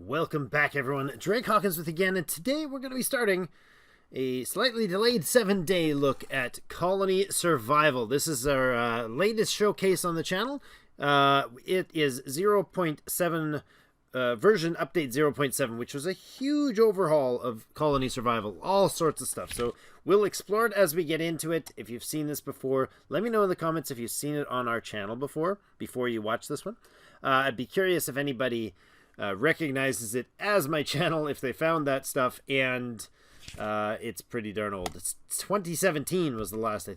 Welcome back, everyone. Drake Hawkins with again, and today we're going to be starting a slightly delayed 7-day look at colony survival. This is our latest showcase on the channel. It is 0.7 version update 0.7, which was a huge overhaul of colony survival, all sorts of stuff. So we'll explore it as we get into it. If you've seen this before, let me know in the comments if you've seen it on our channel before you watch this one. I'd be curious if anybody recognizes it as my channel, if they found that stuff, and it's pretty darn old. It's 2017 was the last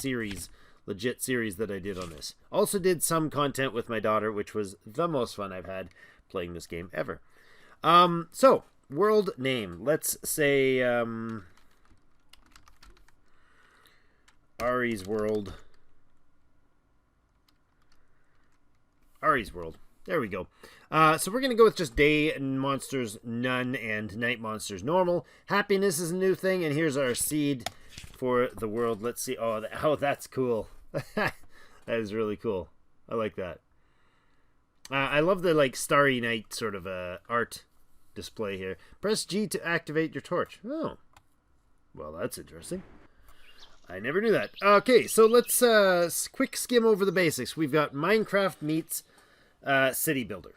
series, legit series that I did on this. Also did some content with my daughter, which was the most fun I've had playing this game ever. So, world name. Let's say Ari's World. Ari's World. There we go. So we're going to go with just day monsters, none, and night monsters, normal. Happiness is a new thing, and here's our seed for the world. Let's see. Oh, that's cool. That is really cool. I like that. I love the, like, Starry Night sort of art display here. Press G to activate your torch. Oh. Well, that's interesting. I never knew that. Okay, so let's quick skim over the basics. We've got Minecraft meets city builder,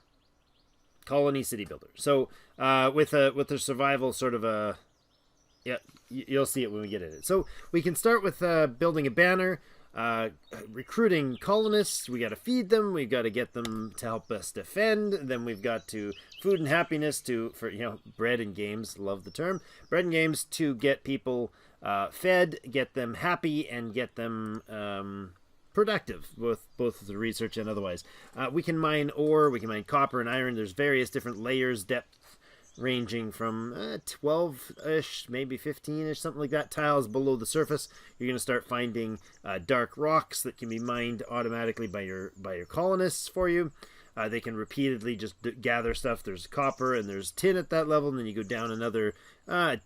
colony city builder. So with the survival sort of a, yeah, you'll see it when we get at it. So we can start with building a banner, recruiting colonists. We got to feed them. We got to get them to help us defend. Then we've got to food and happiness for bread and games. Love the term bread and games to get people fed, get them happy, and get them productive with both the research and otherwise. We can mine ore, we can mine copper and iron. There's various different layers, depth ranging from 12-ish, maybe 15-ish, something like that, tiles below the surface. You're going to start finding dark rocks that can be mined automatically by your colonists for you. They can repeatedly just gather stuff. There's copper and there's tin at that level, and then you go down another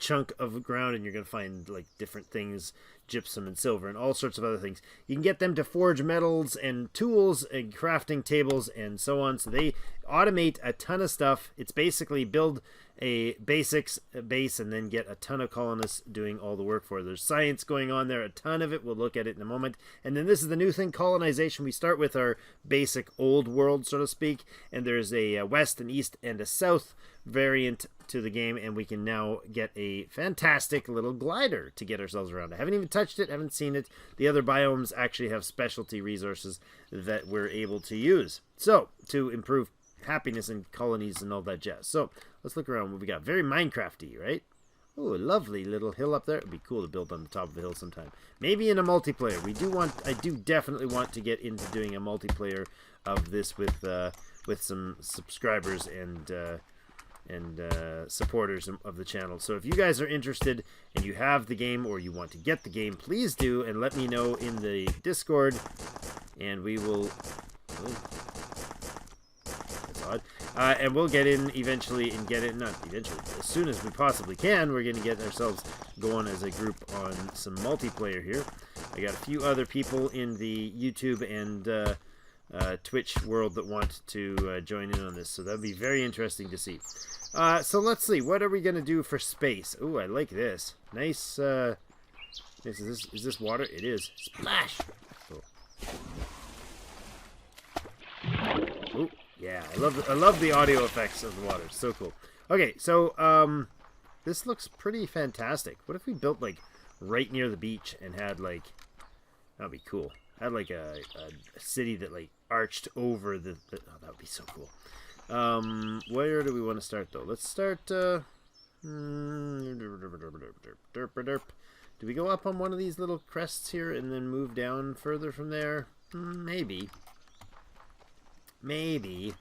chunk of ground and you're going to find like different things, gypsum and silver and all sorts of other things. You can get them to forge metals and tools and crafting tables and so on. So they automate a ton of stuff. It's basically build a base and then get a ton of colonists doing all the work for it. There's science going on there, a ton of it. We'll look at it in a moment. And then this is the new thing, colonization. We start with our basic old world, so to speak, and there's a west and east and a south variant to the game, and we can now get a fantastic little glider to get ourselves around. I haven't even touched it, haven't seen it. The other biomes actually have specialty resources that we're able to use, so to improve happiness and colonies and all that jazz. So let's look around what we got. Very Minecrafty, right? Oh, a lovely little hill up there. It'd be cool to build on the top of a hill sometime. Maybe in a multiplayer. I do definitely want to get into doing a multiplayer of this with some subscribers and supporters of the channel. So if you guys are interested and you have the game or you want to get the game, please do, and let me know in the Discord, and we will... Oh, that's odd. And we'll get in eventually and get it, not eventually, as soon as we possibly can. We're going to get ourselves going as a group on some multiplayer here. I got a few other people in the YouTube and Twitch world that want to join in on this, so that'll be very interesting to see. So let's see, what are we gonna do for space? Ooh, I like this. Nice. Is this water? It is. Splash. Cool. Ooh, yeah, I love the audio effects of the water. It's so cool. Okay, so this looks pretty fantastic. What if we built like right near the beach and had like, that'd be cool. Had like a city that like arched over the oh, that would be so cool. Where do we want to start though? Let's start do we go up on one of these little crests here and then move down further from there? Maybe baby.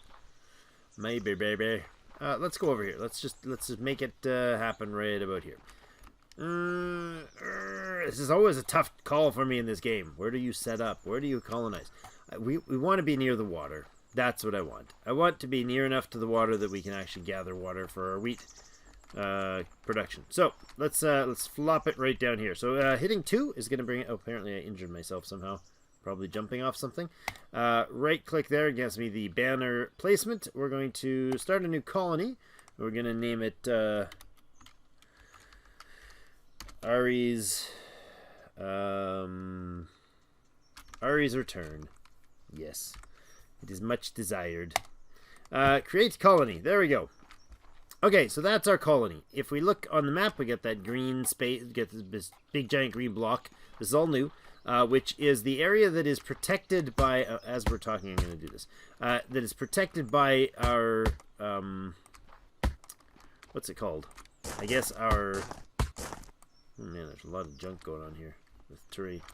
Let's go over here. Let's just make it happen right about here. This is always a tough call for me in this game. Where do you set up? Where do you colonize? We want to be near the water. That's what I want. I want to be near enough to the water that we can actually gather water for our wheat production. So let's flop it right down here. So hitting 2 is going to bring it. Oh, apparently I injured myself somehow. Probably jumping off something. Right click there gives me the banner placement. We're going to start a new colony. We're gonna name it Ari's return. Yes, it is much desired. Create colony. There we go. Okay, so that's our colony. If we look on the map, we get that green space, get this big giant green block. This is all new, which is the area that is protected by, as we're talking, I'm going to do this, that is protected by our, what's it called? I guess our, oh man, there's a lot of junk going on here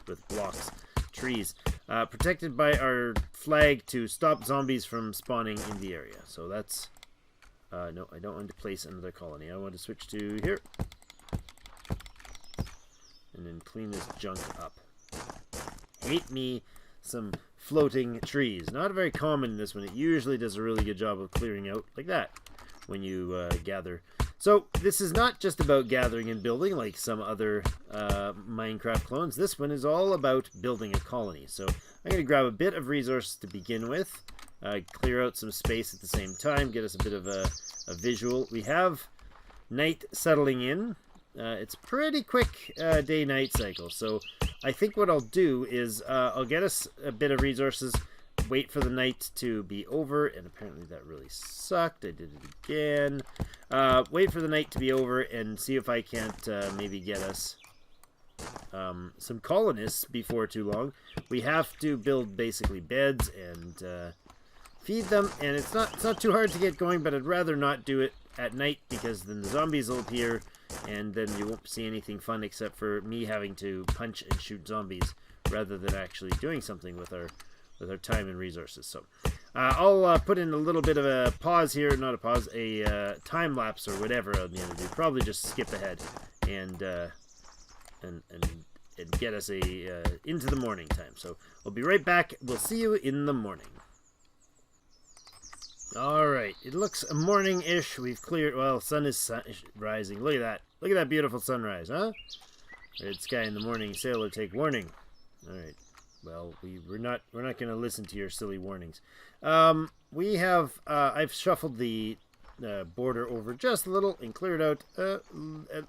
with blocks, trees. Protected by our flag to stop zombies from spawning in the area. So that's... no, I don't want to place another colony. I want to switch to here. And then clean this junk up. Hate me some floating trees. Not very common in this one. It usually does a really good job of clearing out like that when you gather. So this is not just about gathering and building like some other Minecraft clones. This one is all about building a colony. So I'm going to grab a bit of resource to begin with. Clear out some space at the same time, get us a bit of a visual. We have night settling in. It's a pretty quick day-night cycle, so I think what I'll do is I'll get us a bit of resources, wait for the night to be over, and apparently that really sucked. I did it again. Wait for the night to be over and see if I can't maybe get us some colonists before too long. We have to build basically beds and feed them, and it's not too hard to get going, but I'd rather not do it at night because then the zombies will appear and then you won't see anything fun except for me having to punch and shoot zombies rather than actually doing something with our time and resources. So I'll put in a little bit of a pause here, not a pause, a time lapse or whatever I'm going to do. Probably just skip ahead and get us into the morning time. So we'll be right back. We'll see you in the morning. Alright, it looks morning-ish. We've cleared, well, sun is rising. Look at that. Look at that beautiful sunrise, huh? Red sky in the morning, sailor take warning. Alright, well, we're not going to listen to your silly warnings. We have, I've shuffled the border over just a little and cleared out a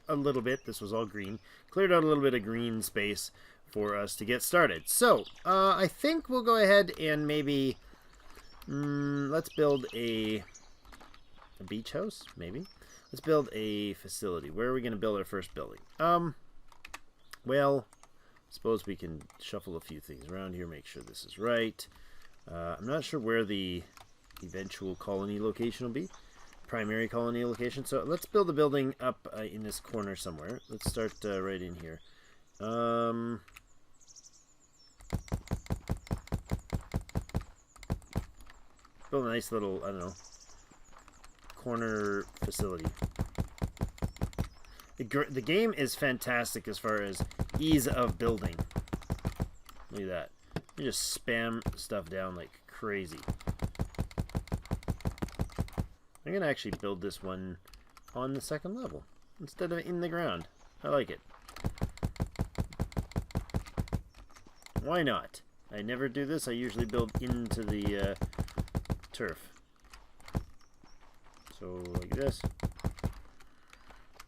little bit. This was all green. Cleared out a little bit of green space for us to get started. So, I think we'll go ahead and maybe... let's build a beach house, maybe. Let's build a facility. Where are we going to build our first building? Well, I suppose we can shuffle a few things around here, make sure this is right. I'm not sure where the eventual colony location will be. Primary colony location. So let's build a building up in this corner somewhere. Let's start right in here. Build a nice little, I don't know, corner facility. The game is fantastic as far as ease of building. Look at that. You just spam stuff down like crazy. I'm going to actually build this one on the second level instead of in the ground. I like it. Why not? I never do this. I usually build into the... turf. So like this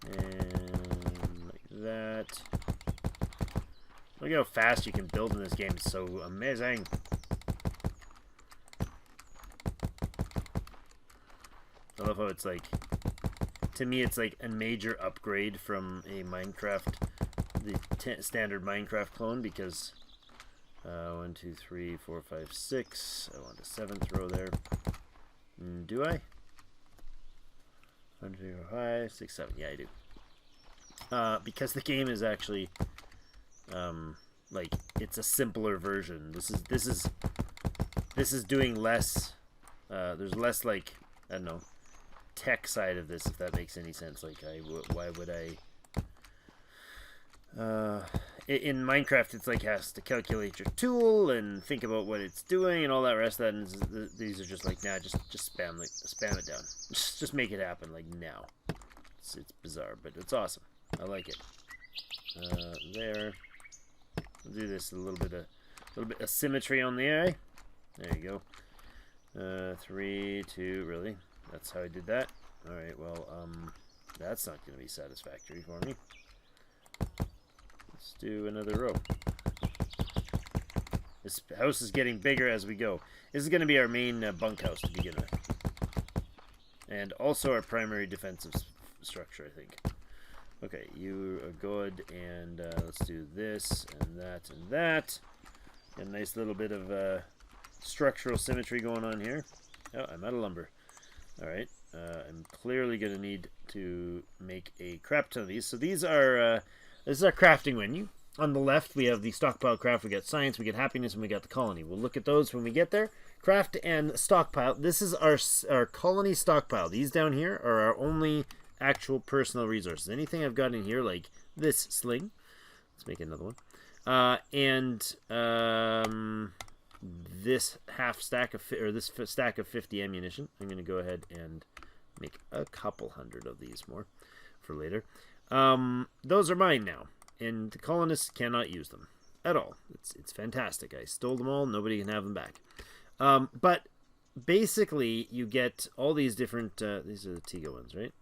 and like that. Look how fast you can build in this game. It's so amazing. I love how it's like, to me it's like a major upgrade from a Minecraft, the standard Minecraft clone, because 1, 2, 3, 4, 5, 6. I want a 7th row there. Do I? 1, 2, 5, 6, 7. Yeah, I do. Because the game is actually, like, it's a simpler version. This is doing less. There's less, like, I don't know, tech side of this, if that makes any sense. Like, why would I? In Minecraft, it's like has to calculate your tool and think about what it's doing and all that rest of that. And these are just like, nah, just spam it down. Just make it happen like now. It's bizarre, but it's awesome. I like it. There. I'll do this a little bit of symmetry on the eye. There you go. 3, 2, really. That's how I did that. Alright, well, that's not going to be satisfactory for me. Let's do another row. This house is getting bigger as we go. This is going to be our main bunkhouse to begin with. And also our primary defensive structure, I think. Okay, you are good, and let's do this, and that, and that. Got a nice little bit of structural symmetry going on here. Oh, I'm out of lumber. Alright, I'm clearly going to need to make a crap ton of these. So these are, this is our crafting menu. On the left, we have the stockpile craft, we got science, we got happiness, and we got the colony. We'll look at those when we get there. Craft and stockpile. This is our colony stockpile. These down here are our only actual personal resources. Anything I've got in here, like this sling. Let's make another one. This half stack of, or this stack of 50 ammunition. I'm going to go ahead and make a couple hundred of these more for later. Those are mine now. And the colonists cannot use them at all. It's fantastic. I stole them all. Nobody can have them back. But basically, you get all these different... these are the Tiga ones, right?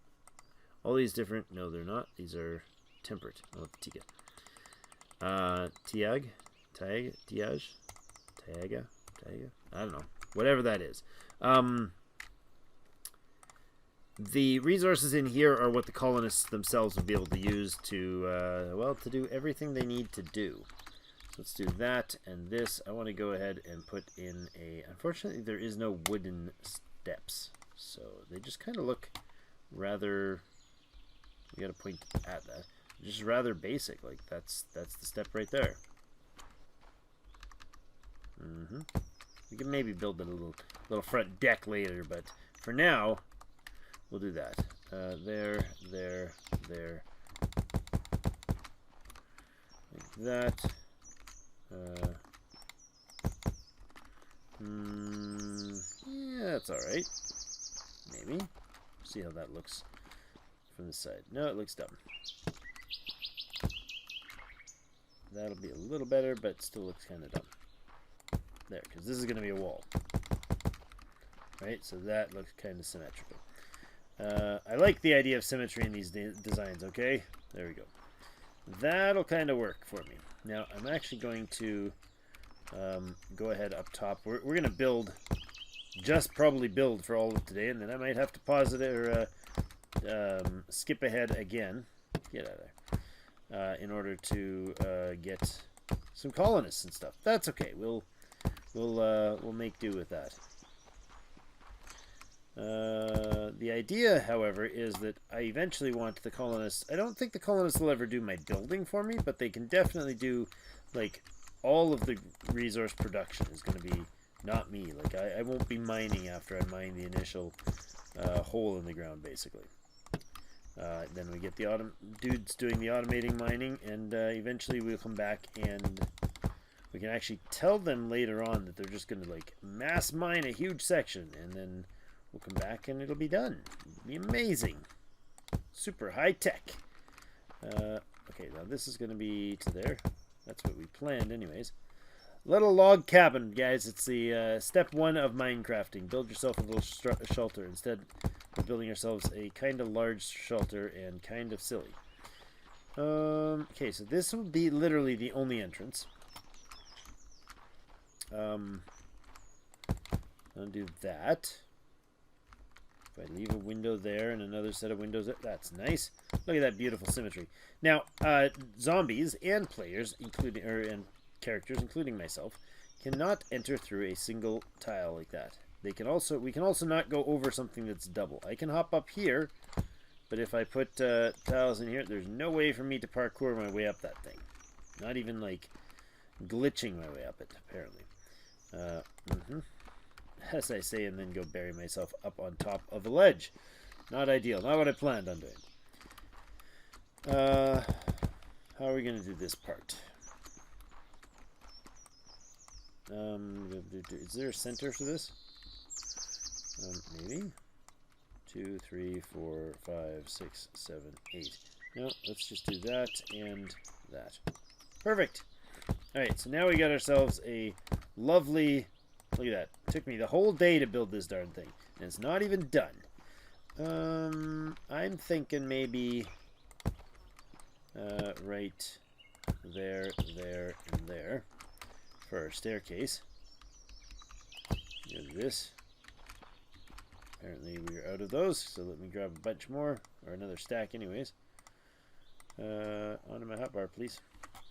All these different... No, they're not. These are temperate. Oh, Tiga. Tiag? Tiag? Tiage? Tiaga? Tiaga? I don't know. Whatever that is. The resources in here are what the colonists themselves will be able to use to, well, to do everything they need to do. So let's do that and this. I want to go ahead and put in a... Unfortunately, there is no wooden steps. So they just kind of look rather... We got to point at that. Just rather basic. Like, that's the step right there. We can maybe build a little front deck later, but for now... We'll do that. There. Like that. Yeah, that's alright. Maybe. See how that looks from the side. No, it looks dumb. That'll be a little better, but still looks kind of dumb. There, because this is going to be a wall. Right, so that looks kind of symmetrical. I like the idea of symmetry in these designs, okay? There we go. That'll kind of work for me. Now, I'm actually going to go ahead up top. We're going to build, probably build for all of today, and then I might have to pause it or skip ahead again. Get out of there. In order to get some colonists and stuff. That's okay. We'll make do with that. The idea, however, is that I eventually want the colonists... I don't think the colonists will ever do my building for me, but they can definitely do, like, all of the resource production is going to be not me. Like, I won't be mining after I mine the initial hole in the ground, basically. Then we get the dudes doing the automating mining, and eventually we'll come back and we can actually tell them later on that they're just going to, like, mass mine a huge section, and then... We'll come back and it'll be done. It'll be amazing. Super high tech. Okay, now this is going to be to there. That's what we planned anyways. Little log cabin, guys. It's the step 1 of Minecrafting. Build yourself a little shelter. Instead, we're building ourselves a kind of large shelter and kind of silly. Okay, so this will be literally the only entrance. I'll do that. If I leave a window there and another set of windows there, that's nice. Look at that beautiful symmetry. Now, zombies and players, and characters, including myself, cannot enter through a single tile like that. We can also not go over something that's double. I can hop up here, but if I put tiles in here, there's no way for me to parkour my way up that thing. Not even like glitching my way up it, apparently. As I say, and then go bury myself up on top of a ledge. Not ideal. Not what I planned on doing. How are we going to do this part? Is there a center for this? Maybe. 2, 3, 4, 5, 6, 7, 8. No, let's just do that and that. Perfect. Alright, so now we got ourselves a lovely... Look at that. It took me the whole day to build this darn thing. And it's not even done. I'm thinking maybe right there, there, and there for our staircase. Do this. Apparently we're out of those, so let me grab a bunch more, or another stack anyways. Onto my hotbar, please.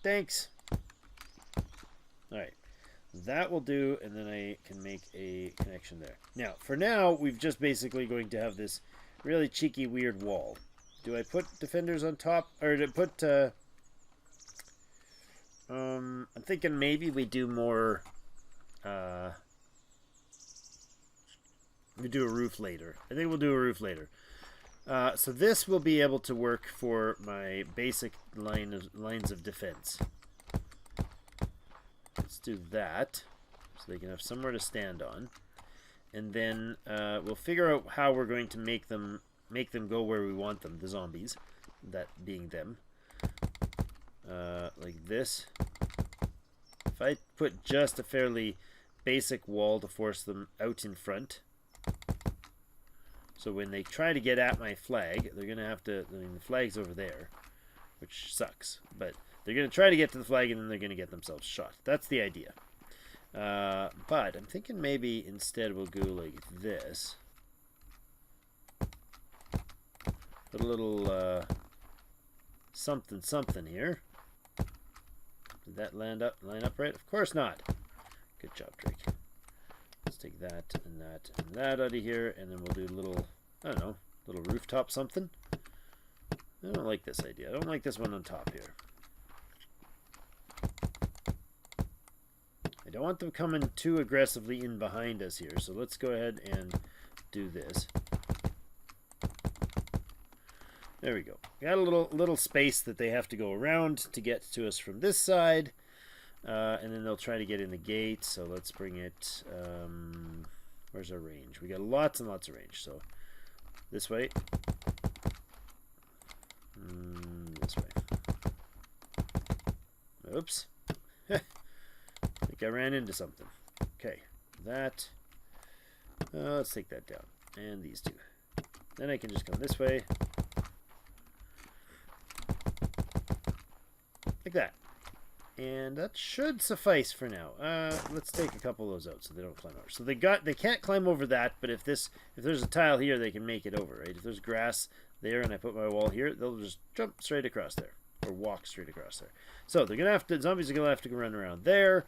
Thanks! Alright. That will do, and then I can make a connection there. Now, for now, we've just basically going to have this really cheeky, weird wall. Do I put defenders on top? Or to put, I'm thinking maybe we do more, we do a roof later. I think we'll do a roof later. So this will be able to work for my basic lines of defense. Let's do that, so they can have somewhere to stand on, and then we'll figure out how we're going to make them go where we want them. The zombies, that being them, like this. If I put just a fairly basic wall to force them out in front, so when they try to get at my flag, they're gonna have to. I mean, the flag's over there, which sucks, but they're going to try to get to the flag, and then they're going to get themselves shot. That's the idea. But I'm thinking maybe instead we'll go like this. Put a little something something here. Did that line up right? Of course not. Good job, Drake. Let's take that and that and that out of here, and then we'll do a little, I don't know, little rooftop something. I don't like this idea. I don't like this one on top here. I don't want them coming too aggressively in behind us here, so let's go ahead and do this. There we go. Got a little space that they have to go around to get to us from this side, and then they'll try to get in the gate. So let's bring it. Where's our range? We got lots and lots of range. So this way. This way. Oops. I think I ran into something. Okay, that. Let's take that down. And these two. Then I can just come this way. Like that. And that should suffice for now. Let's take a couple of those out so they don't climb over. So they can't climb over that, but if there's a tile here, they can make it over, right? If there's grass there and I put my wall here, they'll just jump straight across there. Or walk straight across there. So they're gonna have to, zombies are gonna have to run around there.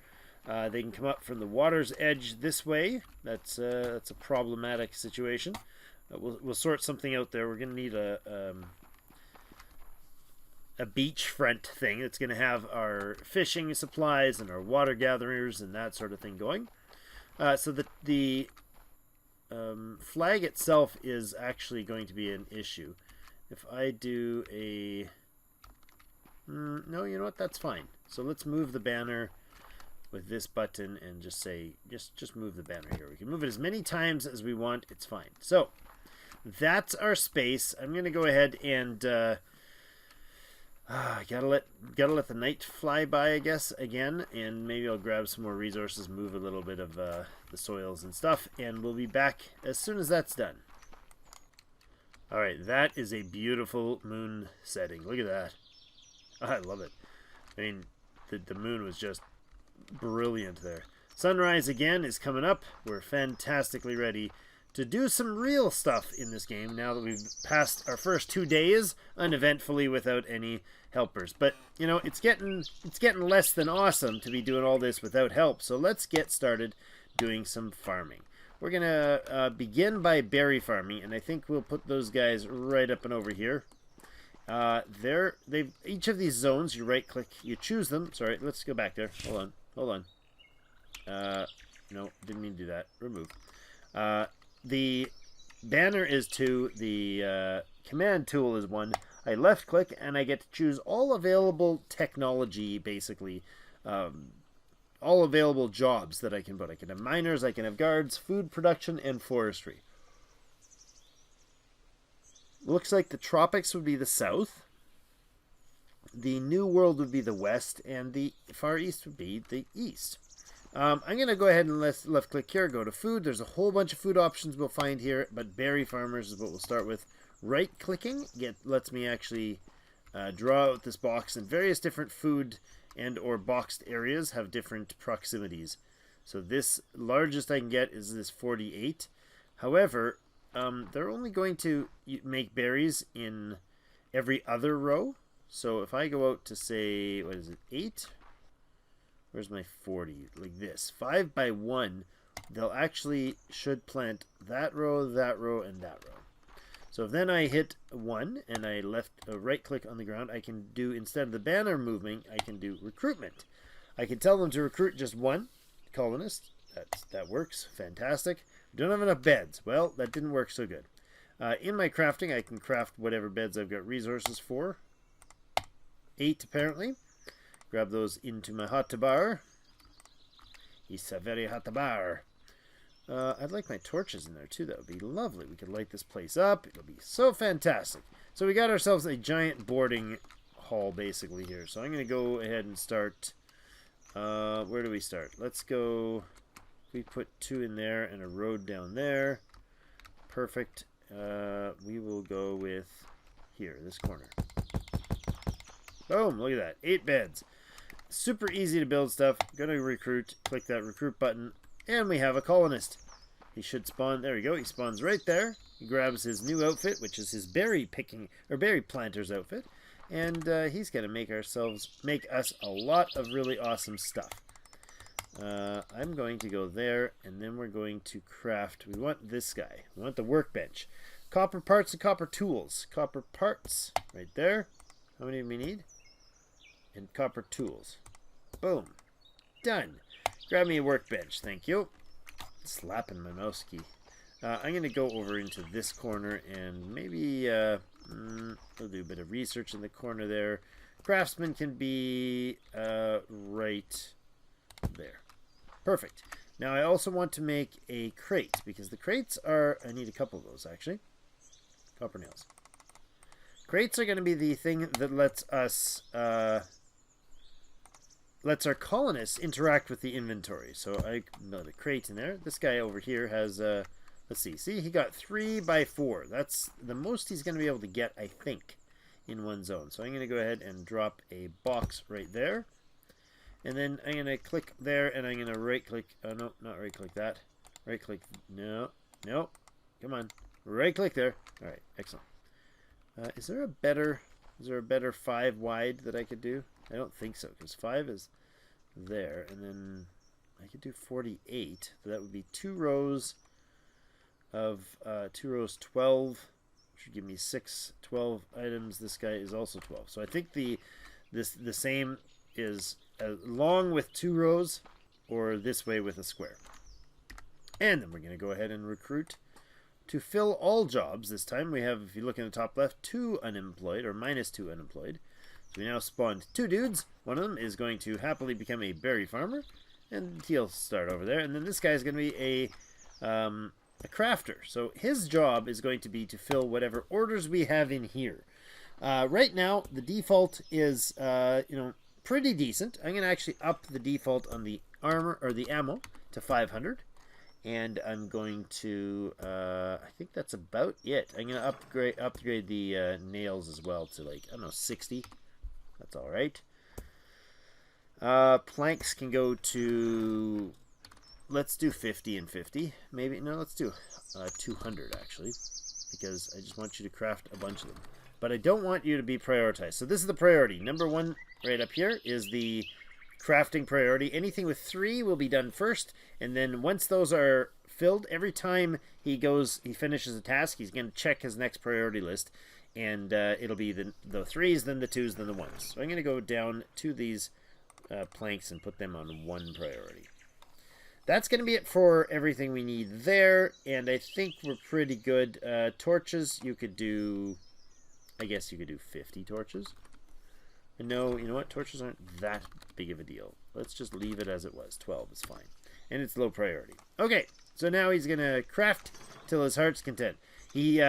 They can come up from the water's edge this way. That's a problematic situation. We'll sort something out there. We're gonna need a beachfront thing that's gonna have our fishing supplies and our water gatherers and that sort of thing going. So the flag itself is actually going to be an issue. If I do a no, you know what? That's fine. So let's move the banner with this button and just say, just move the banner here. We can move it as many times as we want. It's fine. So that's our space. I'm going to go ahead and gotta let the night fly by, I guess, again, and maybe I'll grab some more resources, move a little bit of the soils and stuff, and we'll be back as soon as that's done. All right, that is a beautiful moon setting. Look at that. I love it. I mean, the moon was just brilliant there. Sunrise again is coming up. We're fantastically ready to do some real stuff in this game now that we've passed our first 2 days uneventfully without any helpers. But, you know, it's getting less than awesome to be doing all this without help. So let's get started doing some farming. We're going to begin by berry farming, and I think we'll put those guys right up and over here. Each of these zones, you right click, you choose them. Sorry, let's go back there. Hold on. No, didn't mean to do that. Remove. The banner is 2, the command tool is 1. I left click and I get to choose all available technology, basically. All available jobs that I can put. I can have miners, I can have guards, food production, and forestry. Looks like the tropics would be the south, the New World would be the west, and the Far East would be the east. I'm going to go ahead and left click here, go to food. There's a whole bunch of food options we'll find here, but berry farmers is what we'll start with. Right clicking lets me actually draw out this box, and various different food and or boxed areas have different proximities. So this largest I can get is this 48. However, they're only going to make berries in every other row. So if I go out to say, what is it, 8? Where's my 40? Like this. 5 by 1, they'll actually should plant that row, and that row. So if then I hit 1 and I right click on the ground, I can do, instead of the banner moving, I can do recruitment. I can tell them to recruit just 1 colonist. That works. Fantastic. We don't have enough beds. Well, that didn't work so good. In my crafting, I can craft whatever beds I've got resources for. 8 apparently. Grab those into my hotbar. It's a very hot bar. I'd like my torches in there too. That would be lovely. We could light this place up. It'll be so fantastic. So we got ourselves a giant boarding hall basically here. So I'm going to go ahead and start. Where do we start? Let's go. We put 2 in there and a road down there. Perfect. We will go with here, this corner. Boom, look at that. 8 beds. Super easy to build stuff. Going to recruit. Click that recruit button. And we have a colonist. He should spawn. There we go. He spawns right there. He grabs his new outfit, which is his berry picking or berry planter's outfit. And he's going to make us a lot of really awesome stuff. I'm going to go there, and then we're going to craft. We want this guy. We want the workbench. Copper parts and copper tools. Copper parts right there. How many do we need? And copper tools. Boom. Done. Grab me a workbench. Thank you. Slapping my mouse key. I'm going to go over into this corner and maybe we'll do a bit of research in the corner there. Craftsman can be right there. Perfect. Now I also want to make a crate because the crates are, I need a couple of those actually. Copper nails. Crates are going to be the thing that lets our colonists interact with the inventory. So I built a crate in there. This guy over here has, let's see, he got 3 by 4. That's the most he's going to be able to get, I think, in one zone. So I'm going to go ahead and drop a box right there. And then I'm going to click there, and I'm going to right-click. Oh, no, not right-click that. Right-click. No. Come on. Right-click there. All right, excellent. Is there a better 5 wide that I could do? I don't think so, because 5 is there, and then I could do 48. So that would be 2 rows of 12, which would give me 12 items. This guy is also 12. So I think the same is long with 2 rows, or this way with a square. And then we're going to go ahead and recruit to fill all jobs. This time we have, if you look in the top left, 2 unemployed, or -2 unemployed. So we now spawned 2 dudes. One of them is going to happily become a berry farmer, and he'll start over there. And then this guy is going to be a crafter. So his job is going to be to fill whatever orders we have in here. Right now, the default is, pretty decent. I'm going to actually up the default on the armor or the ammo to 500. And I'm going to, I think that's about it. I'm going to upgrade the nails as well to, like, I don't know, 60. That's all right. Planks can go to, let's do 50 and 50. Maybe, no, let's do 200 actually, because I just want you to craft a bunch of them. But I don't want you to be prioritized. So this is the priority. Number 1 right up here is the crafting priority. Anything with 3 will be done first, and then once those are filled, every time he finishes a task, he's going to check his next priority list, and it'll be the 3s, then the 2s, then the 1s. So I'm going to go down to these planks and put them on 1 priority. That's going to be it for everything we need there, and I think we're pretty good. Torches, you could do, I guess you could do 50 torches. And no, you know what? Torches aren't that big of a deal. Let's just leave it as it was. 12 is fine. And it's low priority. Okay, so now he's going to craft till his heart's content. He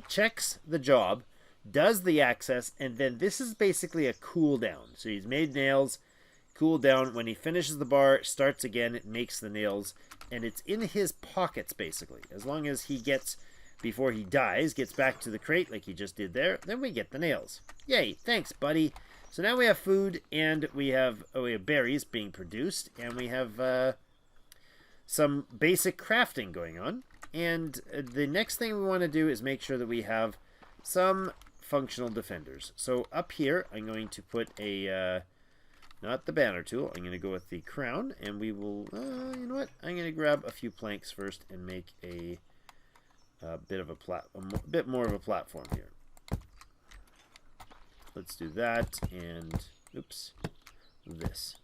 checks the job, does the access, and then this is basically a cooldown. So he's made nails, cooldown. When he finishes the bar, starts again, it makes the nails, and it's in his pockets, basically. As long as he gets, before he dies, gets back to the crate like he just did there, then we get the nails. Yay, thanks, buddy. So now we have food, and we have berries being produced, and we have some basic crafting going on. And the next thing we want to do is make sure that we have some functional defenders. So up here, I'm going to put a, not the banner tool, I'm going to go with the crown, and we will, you know what, I'm going to grab a few planks first and make a bit of a bit more of a platform here. Let's do that, and, oops, this.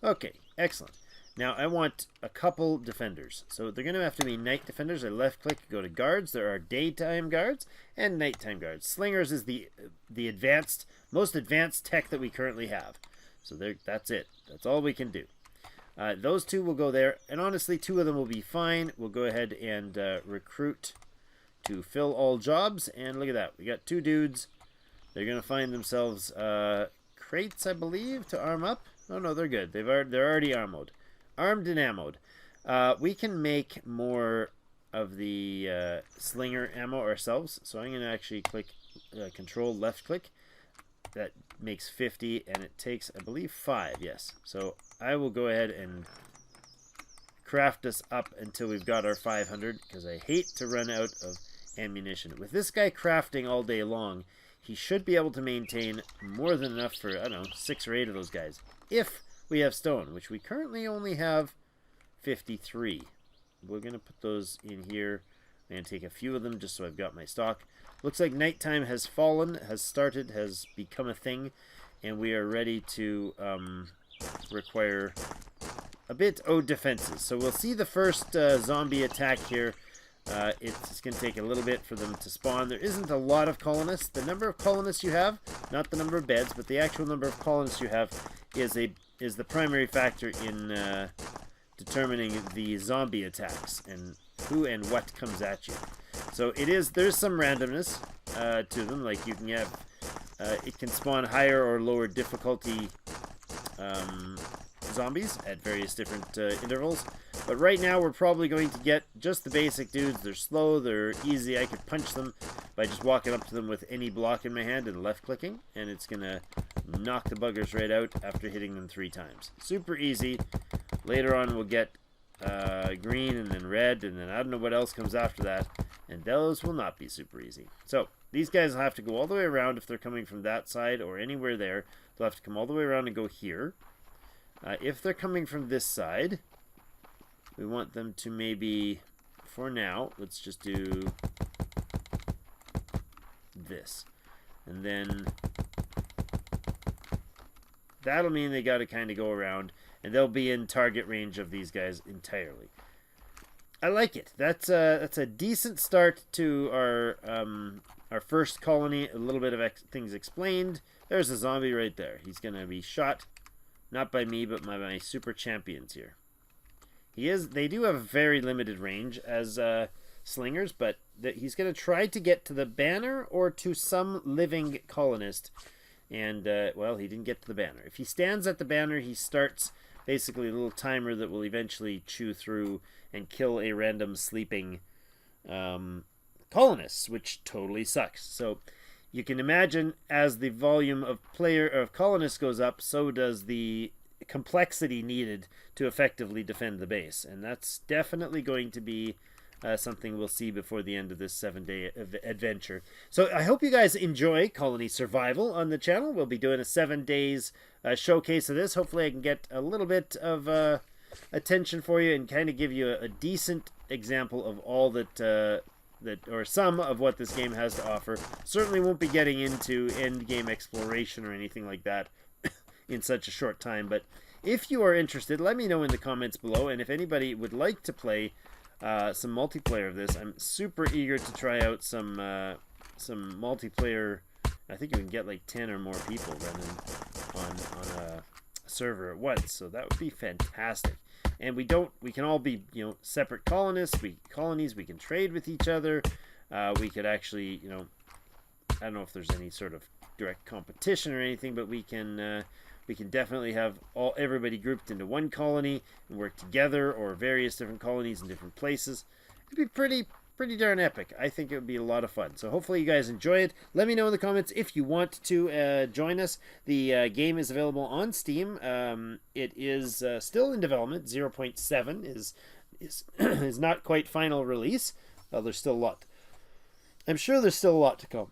Okay, excellent. Now, I want a couple defenders. So they're going to have to be night defenders. I left-click, go to guards. There are daytime guards and nighttime guards. Slingers is the most advanced tech that we currently have. So that's it. That's all we can do. Those two will go there. And honestly, 2 of them will be fine. We'll go ahead and recruit to fill all jobs. And look at that. We got 2 dudes. They're going to find themselves crates, I believe, to arm up. Oh, no, they're good. They're already armed and ammoed. We can make more of the slinger ammo ourselves. So I'm going to actually click control left click. That makes 50, and it takes, I believe, 5. Yes. So I will go ahead and craft us up until we've got our 500, because I hate to run out of ammunition. With this guy crafting all day long, he should be able to maintain more than enough for, I don't know, 6 or 8 of those guys. If we have stone, which we currently only have 53. We're going to put those in here. I'm going to take a few of them just so I've got my stock. Looks like nighttime has fallen, has started, has become a thing, and we are ready to require a bit of defenses. So we'll see the first zombie attack here. It's going to take a little bit for them to spawn. There isn't a lot of colonists. The number of colonists you have, not the number of beds, but the actual number of colonists you have is the primary factor in determining the zombie attacks and who and what comes at you. So there's some randomness to them. Like you can have, it can spawn higher or lower difficulty zombies at various different intervals. But right now we're probably going to get just the basic dudes. They're slow, they're easy. I could punch them by just walking up to them with any block in my hand and left clicking, and it's gonna knock the buggers right out after hitting them 3 times. Super easy. Later on we'll get green and then red, and then I don't know what else comes after that, and those will not be super easy. So these guys will have to go all the way around if they're coming from that side or anywhere there. They'll have to come all the way around and go here. If they're coming from this side, we want them to maybe, for now, let's just do this. And then that'll mean they got to kind of go around, and they'll be in target range of these guys entirely. I like it. That's a decent start to our first colony. A little bit of things explained. There's a zombie right there. He's going to be shot, not by me, but by my super champions here. They do have a very limited range as slingers, but he's going to try to get to the banner or to some living colonist. And, well, he didn't get to the banner. If he stands at the banner, he starts basically a little timer that will eventually chew through and kill a random sleeping colonist, which totally sucks. So you can imagine as the volume of colonists goes up, so does the complexity needed to effectively defend the base, and that's definitely going to be something we'll see before the end of this 7-day adventure. So I hope you guys enjoy Colony Survival on the channel. We'll be doing a 7 days showcase of this. Hopefully I can get a little bit of attention for you and kind of give you a decent example of all that or some of what this game has to offer. Certainly won't be getting into end game exploration or anything like that in such a short time, but if you are interested, let me know in the comments below, and if anybody would like to play some multiplayer of this, I'm super eager to try out some multiplayer. I think you can get like 10 or more people running on a server at once, so that would be fantastic. And we can all be, separate colonists, colonies, we can trade with each other. We could actually, I don't know if there's any sort of direct competition or anything, but we can we can definitely have everybody grouped into one colony and work together, or various different colonies in different places. It'd be pretty darn epic. I think it would be a lot of fun. So hopefully you guys enjoy it. Let me know in the comments if you want to join us. The game is available on Steam. It is still in development. 0.7 is not quite final release. Well, there's still a lot. I'm sure there's still a lot to come.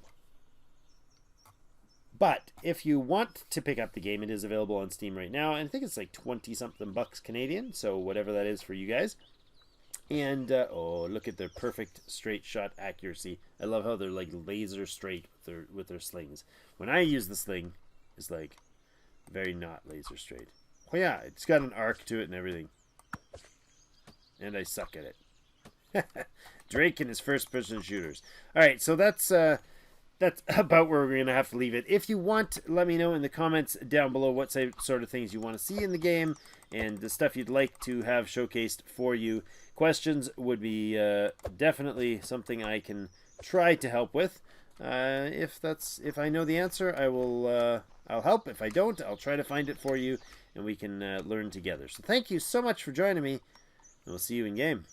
But if you want to pick up the game, it is available on Steam right now. And I think it's like 20-something bucks Canadian. So whatever that is for you guys. And, oh, look at their perfect straight shot accuracy. I love how they're like laser straight with their slings. When I use the sling, it's like very not laser straight. Oh yeah, it's got an arc to it and everything. And I suck at it. Drake and his first-person shooters. All right, so that's about where we're going to have to leave it. If you want, let me know in the comments down below what sort of things you want to see in the game and the stuff you'd like to have showcased for you. Questions would be definitely something I can try to help with. If I know the answer, I'll help. If I don't, I'll try to find it for you, and we can learn together. So thank you so much for joining me, and we'll see you in game.